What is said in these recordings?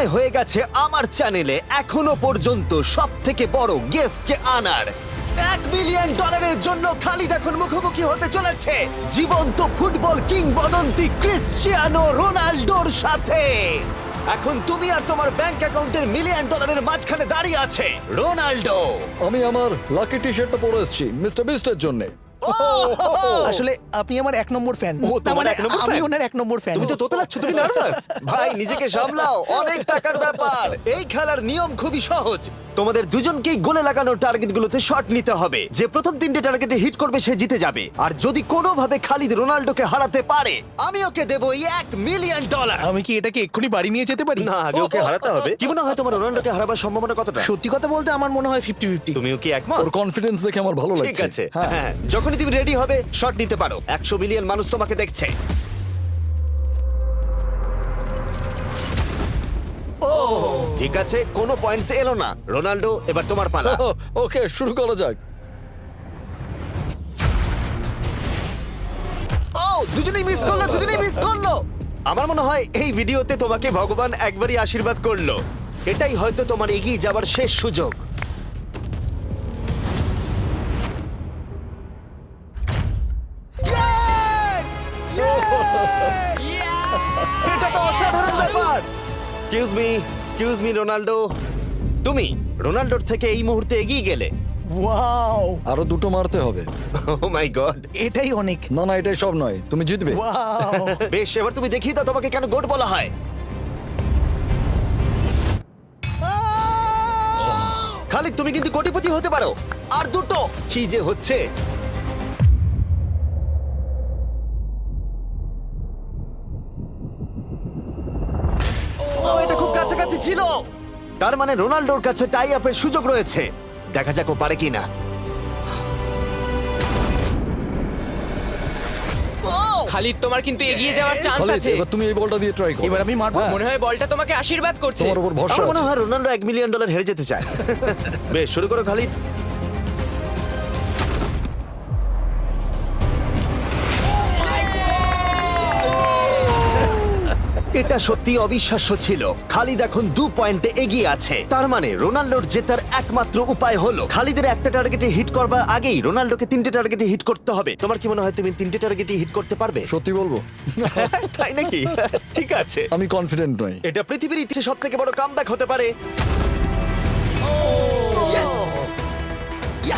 সময় হয়ে গেছে আমার চ্যানেলে এখনো পর্যন্ত সব থেকে বড় গেস্টকে আনার। $1 মিলিয়ন জন্য খালিদ এখন মুখোমুখি হতে চলেছে জীবন্ত ফুটবল কিংবদন্তি ক্রিশ্চিয়ানো রোনাল্ডোর সাথে। এখন তুমি আর তোমার ব্যাংক অ্যাকাউন্টের $1 মিলিয়ন মাঝখানে দাঁড়িয়ে আছে রোনাল্ডো। আমি আমার লাকি টি শার্টটা পরে এসেছি মিস্টার বিস্টের জন্য। আসলে আপনি আমার 1 নম্বর ফ্যান। ও, তোমার এক নম্বর আমি fan? ওনার 1 নম্বর ফ্যান। তুমি তো তোতলাচ্ছ, তুমি নার্ভাস। ভাই নিজেকে সামলাও, অনেক টাকার ব্যাপার। এই খেলার নিয়ম খুবই সহজ। তোমাদের দুজনকেই গোলে লাগানো টার্গেটগুলোতে শট নিতে হবে। যে প্রথম 3টে টার্গেটে হিট করবে সে জিতে যাবে। আর যদি কোনোভাবে খালিদ রোনাল্ডোকে হারাতে পারে আমি ওকে দেবো $1 মিলিয়ন। আমি কি এটাকে এক্ষুনি বাড়ি নিয়ে যেতে পারি? না, আগে ওকে হারাতে হবে। কি মনে হয় তোমার রোনাল্ডোকে হারাবার সম্ভাবনা কতটা? সত্যি কথা বলতে আমার মনে হয় 50-50। তুমিও কি একমত? ওর কনফিডেন্স দেখে আমার ভালো লাগছে। ঠিক আছে, হ্যাঁ। হ্যাঁ, যখনই তুমি রেডি হবে শট নিতে পারো। 100 মিলিয়ন মানুষ তোমাকে দেখছে। ও ঠিক আছে, কোনো পয়েন্টস এলো না। রোনাল্ডো, এবার তোমার পালা। ওকে, শুরু করা যাক। ও দুজনেই মিস করলো, দুজনেই মিস করলো। আমার মনে হয় এই ভিডিওতে তোমাকে ভগবান একবারই আশীর্বাদ করলো। এটাই হয়তো তোমার এগিয়ে যাবার শেষ সুযোগ। এটা তো অসাধারণ ব্যাপার। এক্সকিউজ মি রোনাল্ডো, তুমি রোনাল্ডোর থেকে এই মুহূর্তে এগিয়ে গেলে। ওয়াও, আরো দুটো মারতে হবে। ও মাই গড। এটাই অনেক। না না, এটাই সব নয়, তুমি জিতবে। ওয়াও। বেশ, এবার তুমি দেখিয়ে দাও তোমাকে কেন গোট বলা হয়। খালিদ, তুমি কিন্তু কোটিপতি হতে পারো। আর দুটো। কি যে হচ্ছে। ও, এটা খুব কাছাকাছি ছিল। তার মানে রোনাল্ডোর কাছে টাই আপের সুযোগ রয়েছে। দেখা যাক ও পারে কিনা। খালিদ, তোমার কিন্তু এগিয়ে যাওয়ার চান্স খালিদ, আছে। এবার তুমি এই বলটা দিয়ে ট্রাই করো। এবার আমি মারবো। হ্যাঁ, মনে হয় বলটা তোমাকে আশীর্বাদ করছে। তোমার উপর ভরসা আমার মনে আছে। হয় রোনাল্ডো $1 মিলিয়ন হেরে যেতে চায়। বেশ, শুরু করো খালিদ। এটা সত্যি অবিশ্বাস্য ছিল। খালিদ এখন 2 পয়েন্টে এগিয়ে আছে। তার মানে রোনাল্ডোর জেতার একমাত্র উপায় হলো খালিদের একটা টার্গেটে হিট করবার আগেই রোনাল্ডোকে 3টে টার্গেটে হিট করতে হবে। তোমার কি মনে হয় তুমি 3টে টার্গেটে হিট করতে পারবে? সত্যি বলবো, তাই নাকি? ঠিক আছে। আমি কনফিডেন্ট নই। এটা পৃথিবীর ইতিহাসে সব থেকে বড় কামব্যাক হতে পারে।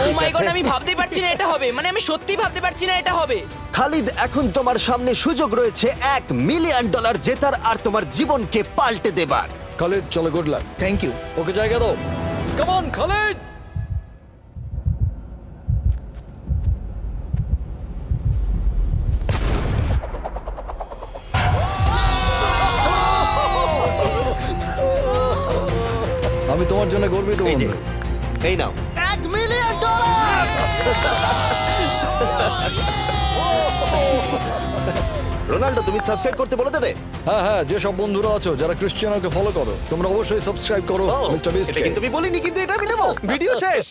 ও মাই গড, আমি ভাবতেই পারছি না এটা হবে। মানে আমি সত্যি ভাবতে পারছি না এটা হবে। খালিদ, এখন তোমার সামনে সুযোগ রয়েছে $1 মিলিয়ন জেতার আর তোমার জীবনকে পাল্টে দেবার। খালিদ, চলো, good luck. Thank you. Okay জায়গা দাও। Come on Khalid. আমি তোমার জন্য গর্বিত এই যে, বন্ধু। এই নাও $1 মিলিয়ন। রোনাল্ডো, তুমি সাবস্ক্রাইব করতে বলে দেবে? হ্যাঁ হ্যাঁ, যেসব বন্ধুরা আছো যারা ক্রিশ্চিয়ানোকে ফলো করো, তোমরা অবশ্যই সাবস্ক্রাইব করো ও, মিস্টার বিস্ট। এটা কিন্তু আমি বলিনি, কিন্তু এটা আমি নেবো। ভিডিও শেষ।